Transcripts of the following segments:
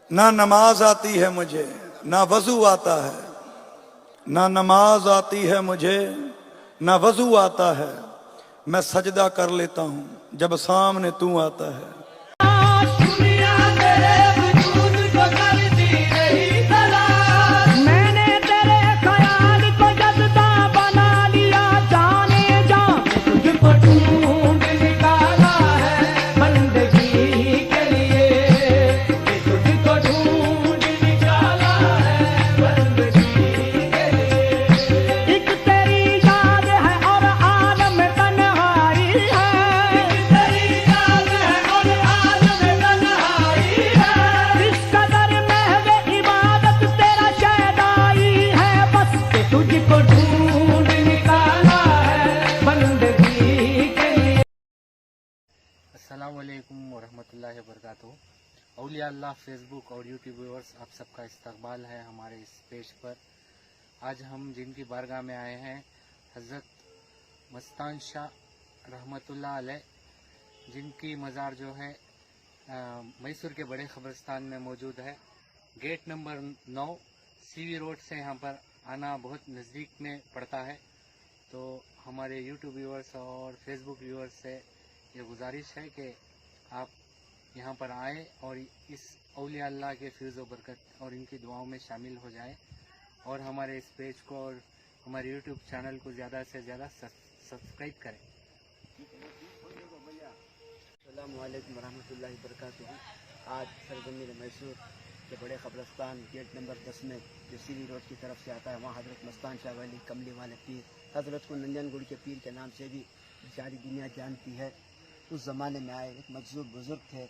نہ نماز آتی ہے مجھے نہ وضو آتا ہے، نہ نماز آتی ہے مجھے نہ وضو آتا ہے، میں سجدہ کر لیتا ہوں جب سامنے تو آتا ہے۔ دنیا تیرے وجود کو کرتی رہی تلاش، میں نے تیرے خیال کو جذبہ بنا لیا، جانے جا تجھ کو ڈھونڈ نکالا ہے بندگی کے لیے، تجھ کو ڈھونڈ نکالا ہے بندگی کے لیے، ایک تیری یاد ہے اور عالم تنہائی ہے، ایک تیری یاد ہے اور عالم تنہائی ہے، اس قدر محو عبادت تیرا شیدائی ہے، بس کہ تجھ کو ڈھونڈ نکالا ہے بندگی کے لیے۔ السلام علیکم ورحمۃ اللہ وبرکاتہ۔ اولیاء اللہ فیس بک اور یوٹیوب ویورز، آپ سب کا استقبال ہے ہمارے اس پیج پر۔ آج ہم جن کی بارگاہ میں آئے ہیں حضرت مستان شاہ رحمۃ اللہ علیہ، جن کی مزار جو ہے میسور کے بڑے قبرستان میں موجود ہے، گیٹ نمبر 9 سی وی روڈ سے یہاں پر آنا بہت نزدیک میں پڑتا ہے۔ تو ہمارے یوٹیوب ویورز اور فیس بک ویورز سے یہ گزارش ہے کہ آپ یہاں پر آئیں اور اس اولیاء اللہ کے فیض و برکت اور ان کی دعاؤں میں شامل ہو جائیں، اور ہمارے اس پیج کو اور ہمارے یوٹیوب چینل کو زیادہ سے زیادہ سبسکرائب کریں۔ السلام علیکم ورحمۃ اللہ وبرکاتہ۔ آج سرزمین میسور کے بڑے قبرستان گیٹ نمبر 10 میں جو سی وی روڈ کی طرف سے آتا ہے، وہاں حضرت مستان شاہ ولی کملی والے پیر، حضرت کو ننجن گڑ کے پیر کے نام سے بھی ساری دنیا جانتی ہے۔ اس زمانے میں آئے ایک مجذوب بزرگ تھے،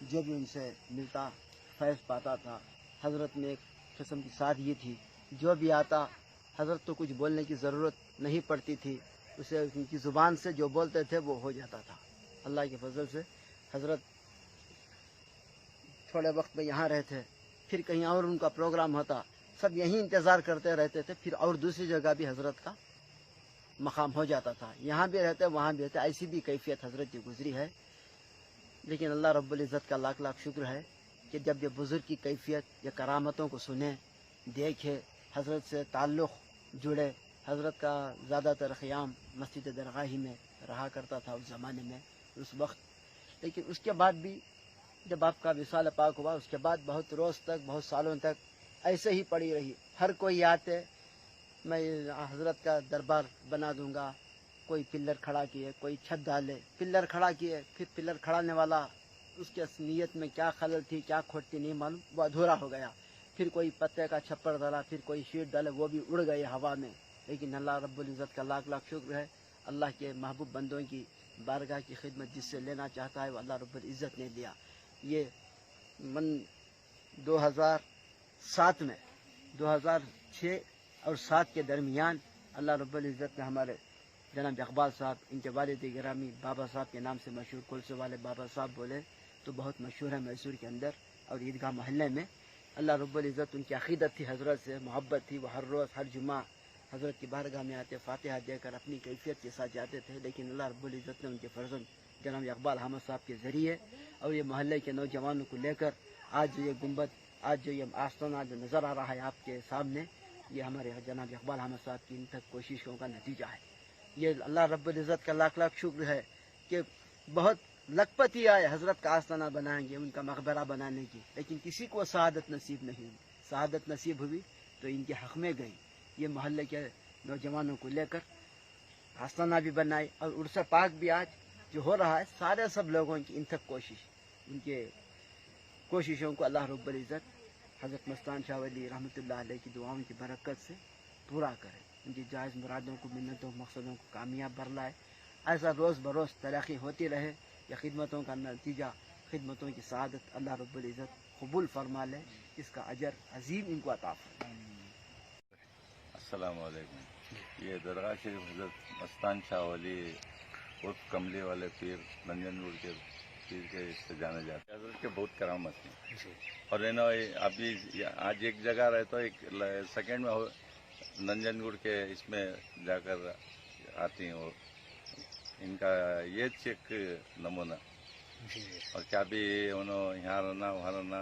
جو بھی ان سے ملتا فیض پاتا تھا۔ حضرت میں ایک قسم کی ساتھ یہ تھی، جو بھی آتا حضرت تو کچھ بولنے کی ضرورت نہیں پڑتی تھی، اسے ان کی زبان سے جو بولتے تھے وہ ہو جاتا تھا۔ اللہ کے فضل سے حضرت تھوڑے وقت میں یہاں رہتے، پھر کہیں اور ان کا پروگرام ہوتا، سب یہیں انتظار کرتے رہتے تھے، پھر اور دوسری جگہ بھی حضرت کا مقام ہو جاتا تھا، یہاں بھی رہتے وہاں بھی رہتے، ایسی بھی کیفیت حضرت کی گزری ہے۔ لیکن اللہ رب العزت کا لاکھ لاکھ شکر ہے کہ جب یہ بزرگ کی کیفیت یا کرامتوں کو سنے، دیکھے، حضرت سے تعلق جڑے، حضرت کا زیادہ تر قیام مسجد درگاہی میں رہا کرتا تھا اس زمانے میں، اس وقت۔ لیکن اس کے بعد بھی جب آپ کا وصال پاک ہوا، اس کے بعد بہت روز تک، بہت سالوں تک ایسے ہی پڑی رہی۔ ہر کوئی آتے، میں حضرت کا دربار بنا دوں گا، کوئی پلر کھڑا کیے، کوئی چھت ڈالے، پلر کھڑا کیے، پھر پلر کھڑانے والا اس کے نیت میں کیا خلل تھی کیا کھوٹ تھی نہیں معلوم، وہ ادھورا ہو گیا۔ پھر کوئی پتے کا چھپر ڈالا، پھر کوئی شیٹ ڈالے، وہ بھی اڑ گئے ہوا میں۔ لیکن اللہ رب العزت کا لاکھ لاکھ شکر ہے، اللہ کے محبوب بندوں کی بارگاہ کی خدمت جس سے لینا چاہتا ہے وہ اللہ رب العزت نے دیا۔ یہ من 2007 میں 2006 اور 7 کے درمیان اللہ رب العزت نے ہمارے جناب اقبال صاحب، ان کے والد گرامی بابا صاحب کے نام سے مشہور، کلسے والے بابا صاحب بولے تو بہت مشہور ہے میسور کے اندر اور عیدگاہ محلے میں۔ اللہ رب العزت ان کی عقیدت تھی، حضرت سے محبت تھی، وہ ہر روز ہر جمعہ حضرت کی بارگاہ میں آتے، فاتحہ دے کر اپنی کیفیت کے ساتھ جاتے تھے۔ لیکن اللہ رب العزت نے ان کے فرزند جناب اقبال احمد صاحب کے ذریعے اور یہ محلے کے نوجوانوں کو لے کر آج جو یہ گنبد، آج جو یہ آستانہ جو نظر آ رہا ہے آپ کے سامنے، یہ ہمارے جناب اقبال احمد صاحب کی ان تک کوششوں کا نتیجہ ہے۔ یہ اللہ رب العزت کا لاکھ لاکھ شکر ہے کہ بہت لکھپتی آئے حضرت کا آستانہ بنائیں گے، ان کا مقبرہ بنانے کی، لیکن کسی کو سعادت نصیب نہیں ہوئی۔ سعادت نصیب ہوئی تو ان کے حق میں گئی۔ یہ محلے کے نوجوانوں کو لے کر آستانہ بھی بنائے اور عرس پاک بھی آج جو ہو رہا ہے، سارے سب لوگوں کی ان تک کوشش، ان کے کوششوں کو اللہ رب العزت حضرت مستان شاہ ولی رحمۃ اللہ علیہ کی دعاؤں کی برکت سے پورا کرے، ان کی جائز مرادوں کو، منتوں، مقصدوں کو کامیاب برلائے۔ ایسا روز بروز ترقی ہوتی رہے، یہ خدمتوں کا نتیجہ، خدمتوں کی سعادت اللہ رب العزت قبول فرما لے، اس کا اجر عظیم ان کو عطا فرمائے۔ السلام علیکم۔ یہ درگاہ شریف حضرت مستان شاہ ولی عرف کملی والے پیر، ننجن گڑ کے پیر کے اس سے جانے جاتے ہیں۔ حضرت کے بہت کرامت ہیں، اور ابھی آج ایک جگہ رہے تو ایک سیکنڈ میں ننجن گڑ کے اس میں جا کر آتی ہیں، اور ان کا یہ چیک نمونہ، اور کیا بھی انہوں یہاں رہنا وہاں رہنا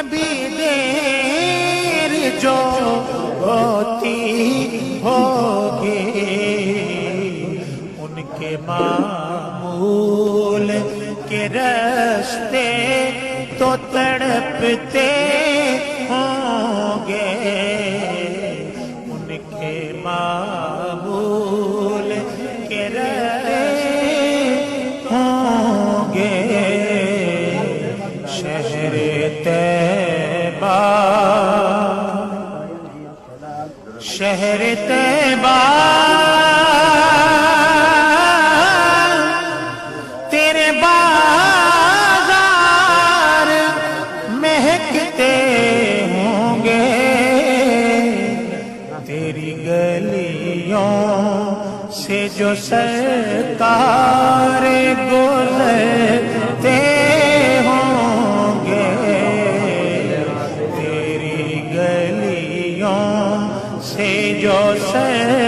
کبھی دیر جو ہوتی ہوگی ان کے معمول کے رستے تو تڑپتے ہوں گے ان کے معمول کے رستے ہوں گے شہر طیبہ شہر طیبہ تیرے بازار مہکتے ہوں گے تیری گلیوں سے جو سرکار گزرتے ہوں گے تیری گلیوں سے جو سرکار